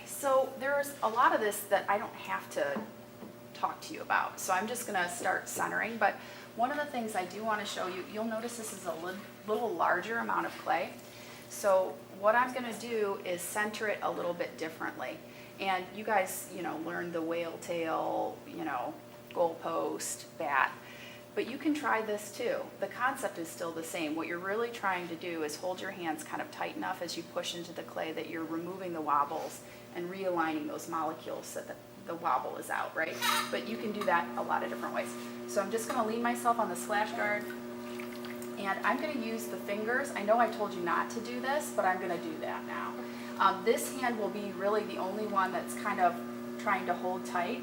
so there's a lot of this that I don't have to talk to you about. So I'm just gonna start centering, but one of the things I do wanna show you, you'll notice this is a little larger amount of clay. So what I'm gonna do is center it a little bit differently. And you guys, learned the whale tail, goalpost, bat. But you can try this too. The concept is still the same. What you're really trying to do is hold your hands kind of tight enough as you push into the clay that you're removing the wobbles and realigning those molecules so that the wobble is out, right? But you can do that a lot of different ways. So I'm just going to lean myself on the splash guard, and I'm going to use the fingers. I know I told you not to do this, but I'm going to do that now. This hand will be really the only one that's kind of trying to hold tight.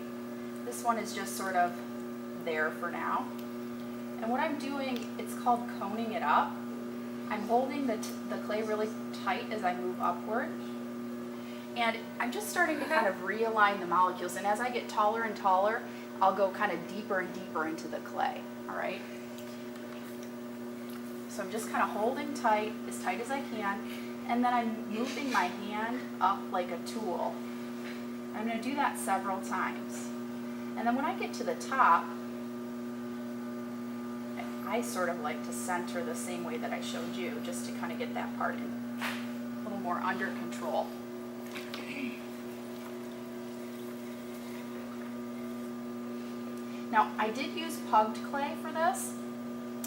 This one is just sort of there for now. And what I'm doing, it's called coning it up. I'm holding the clay really tight as I move upward. And I'm just starting to kind of realign the molecules. And as I get taller and taller, I'll go kind of deeper and deeper into the clay, all right? So I'm just kind of holding tight as I can. And then I'm moving my hand up like a tool. I'm going to do that several times. And then when I get to the top, I sort of like to center the same way that I showed you, just to kind of get that part in a little more under control. Now, I did use pugged clay for this,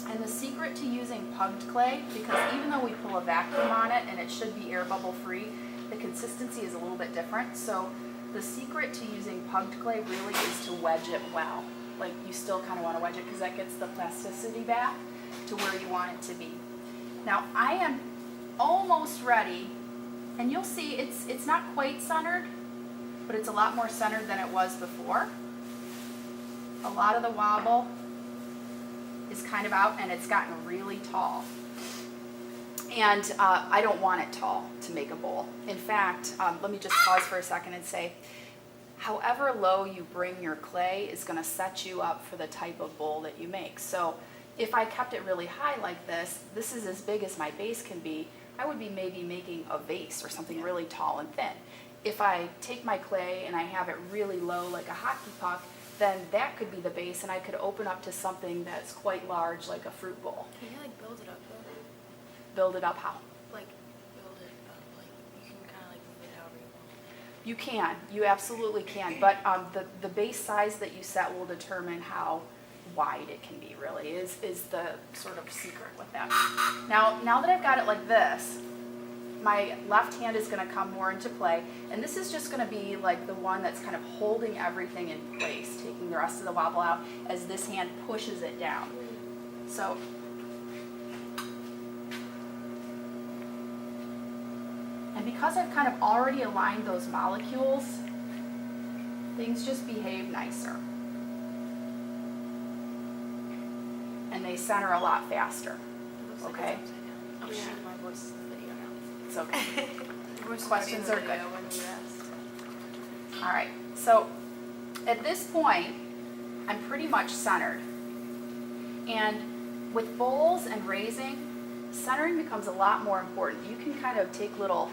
and the secret to using pugged clay, because even though we pull a vacuum on it and it should be air bubble free, the consistency is a little bit different. So the secret to using pugged clay really is to wedge it well. Like, you still kind of want to wedge it because that gets the plasticity back to where you want it to be. Now, I am almost ready, and you'll see it's not quite centered, but it's a lot more centered than it was before. A lot of the wobble is kind of out, and it's gotten really tall. And I don't want it tall to make a bowl. In fact, let me just pause for a second and say, however low you bring your clay is going to set you up for the type of bowl that you make. So if I kept it really high like this is as big as my base can be, I would be maybe making a vase or something really tall and thin. If I take my clay and I have it really low like a hockey puck, then that could be the base, and I could open up to something that's quite large like a fruit bowl. Can you build it up though? Build it up how? Build it up, you can kind of move it however you want. You can, you absolutely can, but the base size that you set will determine how wide it can be, really, is the sort of secret with that. Now that I've got it like this, my left hand is going to come more into play, and this is just going to be like the one that's kind of holding everything in place, taking the rest of the wobble out as this hand pushes it down. So and because I've kind of already aligned those molecules, things just behave nicer. And they center a lot faster. Okay? I'm shooting my voice in the video now. It's okay. Voice Questions in the are good. video when you asked. All right, so at this point, I'm pretty much centered. And with bowls and raising, centering becomes a lot more important. You can kind of take little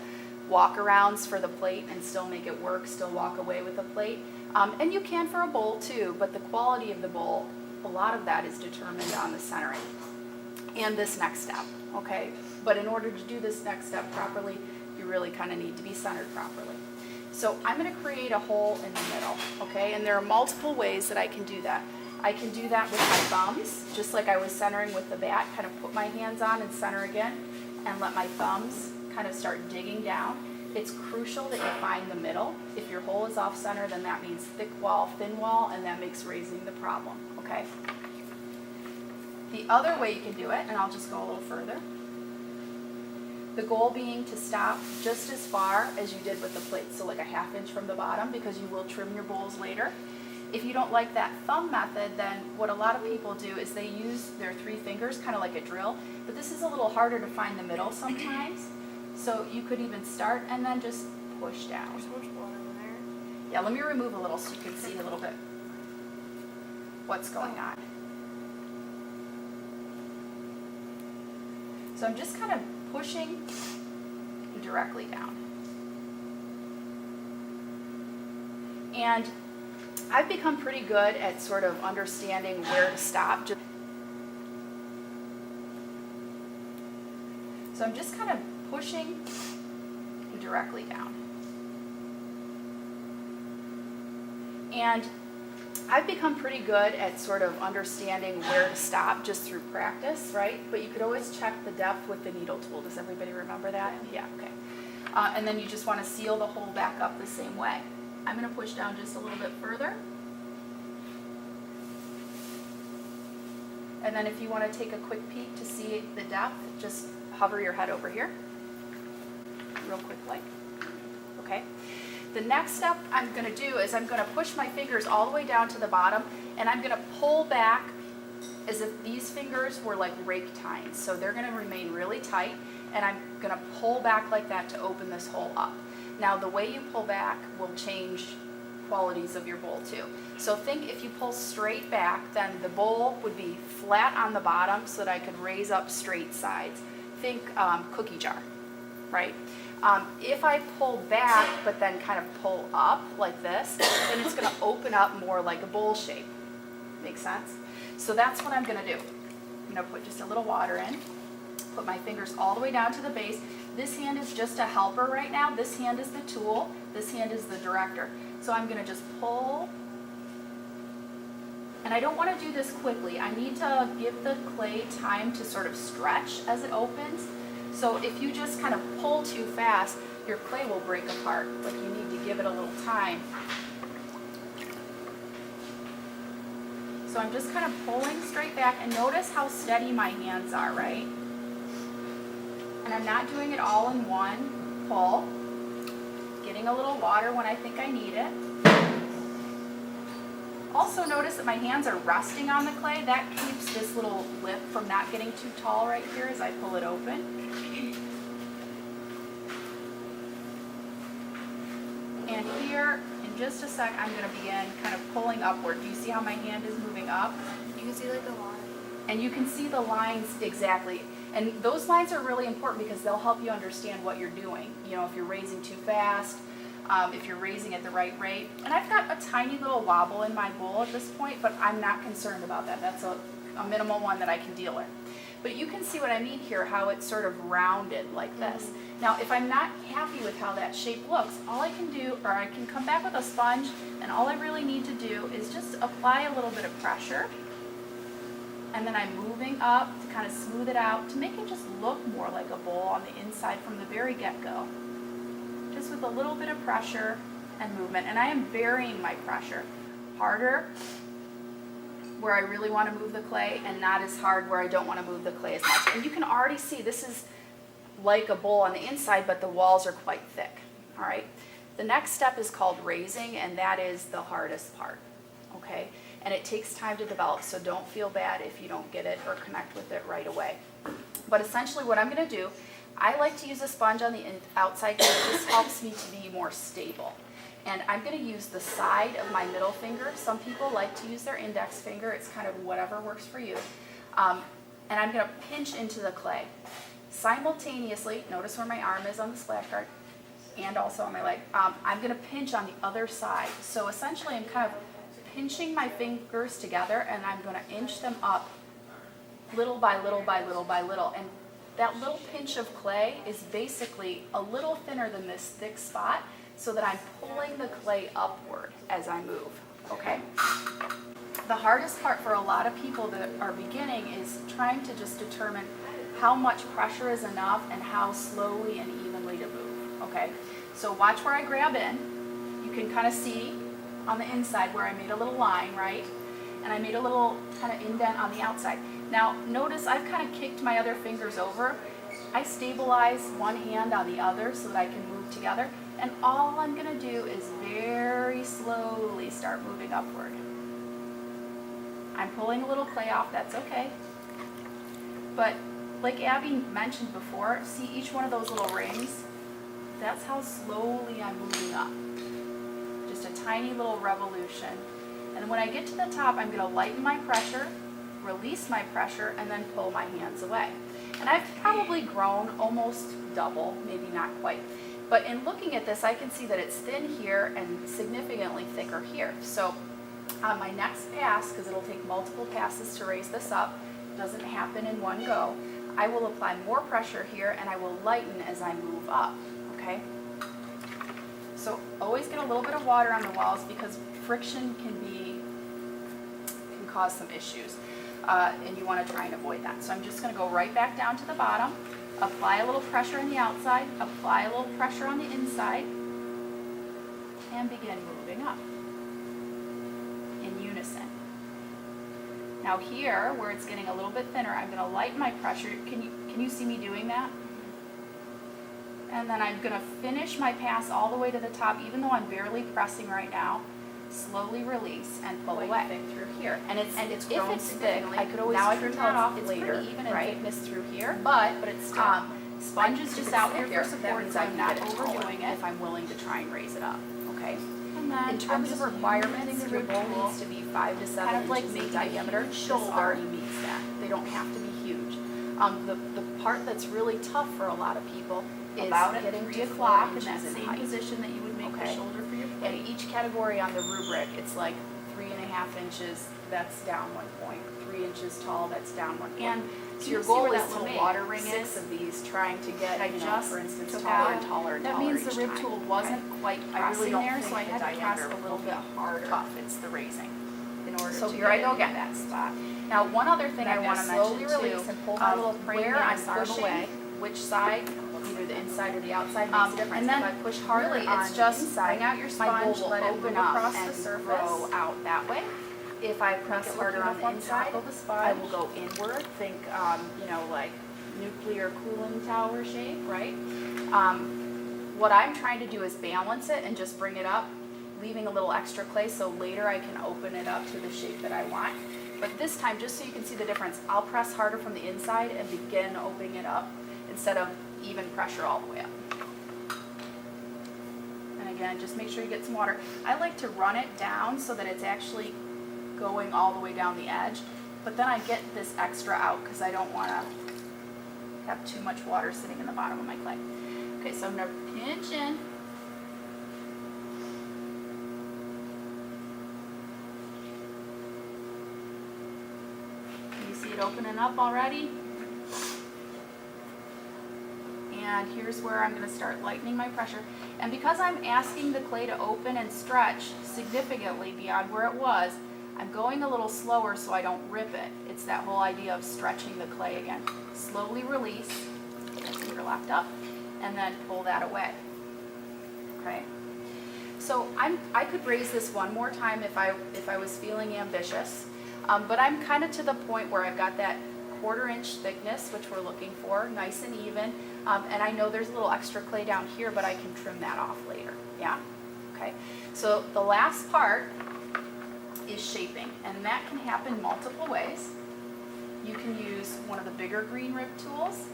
walk-arounds for the plate and still make it work, still walk away with the plate. And you can for a bowl too, but the quality of the bowl, a lot of that is determined on the centering and this next step, okay? But in order to do this next step properly, you really kind of need to be centered properly. So I'm going to create a hole in the middle, okay? And there are multiple ways that I can do that. I can do that with my thumbs, just like I was centering with the bat, kind of put my hands on and center again, and let my thumbs kind of start digging down. It's crucial that you find the middle. If your hole is off center, then that means thick wall, thin wall, and that makes raising the problem, okay? The other way you can do it, and I'll just go a little further, the goal being to stop just as far as you did with the plate, so like a ½ inch from the bottom, because you will trim your bowls later. If you don't like that thumb method, then what a lot of people do is they use their 3 fingers, kind of like a drill, but this is a little harder to find the middle sometimes. So you could even start and then just push down. There's so much water in there. Yeah, let me remove a little so you can see a little bit what's going on. So I'm just kind of pushing directly down. And I've become pretty good at sort of understanding where to stop. So I'm just kind of pushing directly down. And I've become pretty good at sort of understanding where to stop just through practice, right? But you could always check the depth with the needle tool. Does everybody remember that? Yeah, okay. And then you just want to seal the hole back up the same way. I'm going to push down just a little bit further. And then if you want to take a quick peek to see the depth, just hover your head over here, real quickly. Okay. The next step I'm going to do is I'm going to push my fingers all the way down to the bottom, and I'm going to pull back as if these fingers were like rake tines. So they're going to remain really tight, and I'm going to pull back like that to open this hole up. Now the way you pull back will change qualities of your bowl too. So think if you pull straight back, then the bowl would be flat on the bottom so that I could raise up straight sides. Think cookie jar, right? If I pull back but then kind of pull up like this, then it's going to open up more like a bowl shape. Make sense? So that's what I'm going to do. I'm going to put just a little water in, put my fingers all the way down to the base. This hand is just a helper right now. This hand is the tool. This hand is the director. So I'm going to just pull. And I don't want to do this quickly. I need to give the clay time to sort of stretch as it opens. So if you just kind of pull too fast, your clay will break apart. Like you need to give it a little time. So I'm just kind of pulling straight back, and notice how steady my hands are, right? And I'm not doing it all in one pull. Getting a little water when I think I need it. Also notice that my hands are resting on the clay. That keeps this little lip from not getting too tall right here as I pull it open. And here, in just a sec, I'm going to begin kind of pulling upward. Do you see how my hand is moving up? You can see like a line. And you can see the lines exactly. And those lines are really important because they'll help you understand what you're doing. You know, if you're raising too fast, if you're raising at the right rate. And I've got a tiny little wobble in my bowl at this point, but I'm not concerned about that. That's a minimal one that I can deal with. But you can see what I mean here, how it's sort of rounded like this. Now, if I'm not happy with how that shape looks, all I can do, or I can come back with a sponge, and all I really need to do is just apply a little bit of pressure. And then I'm moving up to kind of smooth it out to make it just look more like a bowl on the inside from the very get-go. Just with a little bit of pressure and movement. And I am varying my pressure. Harder where I really want to move the clay, and not as hard where I don't want to move the clay as much. And you can already see this is like a bowl on the inside, but the walls are quite thick. All right. The next step is called raising, and that is the hardest part. Okay. And it takes time to develop, so don't feel bad if you don't get it or connect with it right away. But essentially what I'm going to do, I like to use a sponge on the outside because this helps me to be more stable. And I'm going to use the side of my middle finger. Some people like to use their index finger. It's kind of whatever works for you. And I'm going to pinch into the clay. Simultaneously, notice where my arm is on the splash guard and also on my leg. I'm going to pinch on the other side. So essentially I'm kind of pinching my fingers together, and I'm going to inch them up little by little by little by little. And that little pinch of clay is basically a little thinner than this thick spot, so that I'm pulling the clay upward as I move, okay? The hardest part for a lot of people that are beginning is trying to just determine how much pressure is enough and how slowly and evenly to move, okay? So watch where I grab in. You can kind of see on the inside where I made a little line, right? And I made a little kind of indent on the outside. Now notice I've kind of kicked my other fingers over. I stabilize one hand on the other so that I can move together. And all I'm going to do is very slowly start moving upward. I'm pulling a little clay off, that's okay. But like Abby mentioned before, see each one of those little rings? That's how slowly I'm moving up. Just a tiny little revolution. And when I get to the top, I'm going to lighten my pressure, release my pressure, and then pull my hands away. And I've probably grown almost double, maybe not quite. But in looking at this, I can see that it's thin here and significantly thicker here. So on my next pass, because it'll take multiple passes to raise this up, doesn't happen in one go, I will apply more pressure here and I will lighten as I move up, okay? So always get a little bit of water on the walls because friction can cause some issues. And you want to try and avoid that. So I'm just going to go right back down to the bottom, apply a little pressure on the outside, apply a little pressure on the inside, and begin moving up in unison. Now here, where it's getting a little bit thinner, I'm going to lighten my pressure. Can you see me doing that? And then I'm going to finish my pass all the way to the top, even though I'm barely pressing right now. Slowly release and pull away. Thick through here. And if grown it's thick, significantly. I could always Now I trim can that tell off it's later, pretty even in right? thickness through here, But it's still. sponge is If just it's out there thicker, for that support, means so I I'm can not get it overdoing taller. it if I'm willing to try and raise it up. Okay. And then In terms of requirements, your bowl tool, needs to be 5 to 7 kind of like inches in making a diameter. huge This shoulder. already meets that. They don't have to be huge. The part that's really tough for a lot of people is About getting 3 to to 4 clock in that inches in same height. position that you would make the Okay. shoulder for your plate. In each category on the rubric, it's like 3.5 inches, that's down 1 point. 3 inches tall, that's down 1 point. And so Can your you see goal where is that to little make water ring 6 is? of these, trying to get, I you know, just for instance, took taller out- and taller and that taller means each the rib time. tool wasn't quite I really pressing don't there, think so I the had to press diameter a little will bit be harder tough. It's the raising. in order So to here I get go it again. in that spot. Now, one other thing I I'm want to gonna slowly mention release too, and pull my little frame where in I'm and start pushing, away. which side, either the inside or the outside makes a difference. and then if I push harder really on it's the just inside, bring out your my bowl sponge, will let it open move up across and the surface. grow out that way. If I press it harder look on the uniform inside, top of the I will sponge. go inward. Think, like nuclear cooling tower shape, right? What I'm trying to do is balance it and just bring it up, leaving a little extra clay so later I can open it up to the shape that I want. But this time, just so you can see the difference, I'll press harder from the inside and begin opening it up instead of even pressure all the way up. And again, just make sure you get some water. I like to run it down so that it's actually going all the way down the edge, but then I get this extra out because I don't want to have too much water sitting in the bottom of my clay. Okay, so I'm going to pinch in. You see it opening up already? And here's where I'm going to start lightening my pressure. And because I'm asking the clay to open and stretch significantly beyond where it was, I'm going a little slower so I don't rip it. It's that whole idea of stretching the clay again. Slowly release, get my finger locked up, and then pull that away. Okay. So I could raise this one more time if I was feeling ambitious, but I'm kind of to the point where I've got that 1/4 inch thickness, which we're looking for, nice and even, and I know there's a little extra clay down here, but I can trim that off later. Yeah. Okay. So the last part is shaping, and that can happen multiple ways. You can use one of the bigger green rib tools,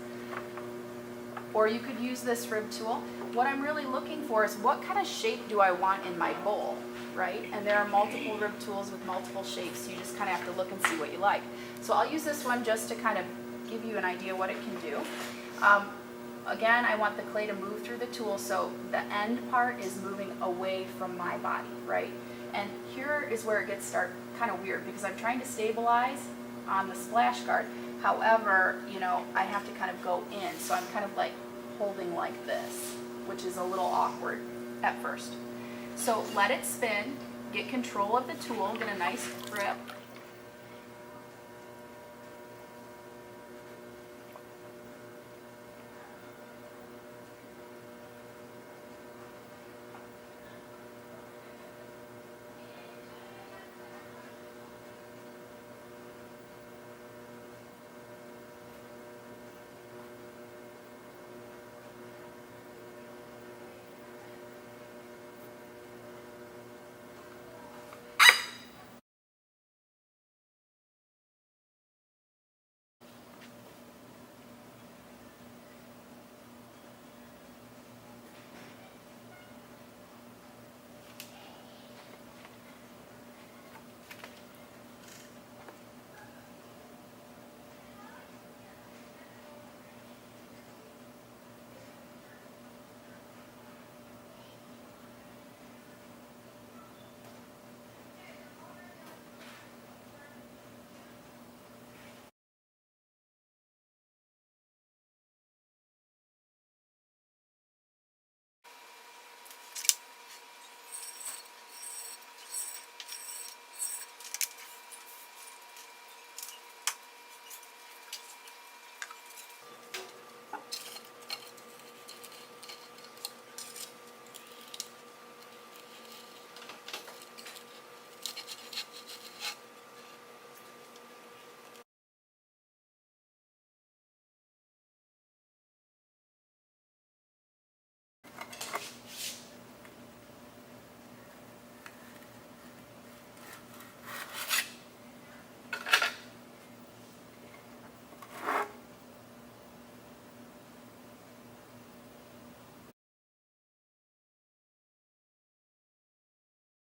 or you could use this rib tool. What I'm really looking for is what kind of shape do I want in my bowl, right? And there are multiple rib tools with multiple shapes, so you just kind of have to look and see what you like. So I'll use this one just to kind of give you an idea what it can do. Again, I want the clay to move through the tool, so the end part is moving away from my body, right? And here is where it gets kind of weird because I'm trying to stabilize on the splash guard. However, I have to kind of go in, so I'm kind of like holding like this, which is a little awkward at first. So let it spin, get control of the tool, get a nice grip,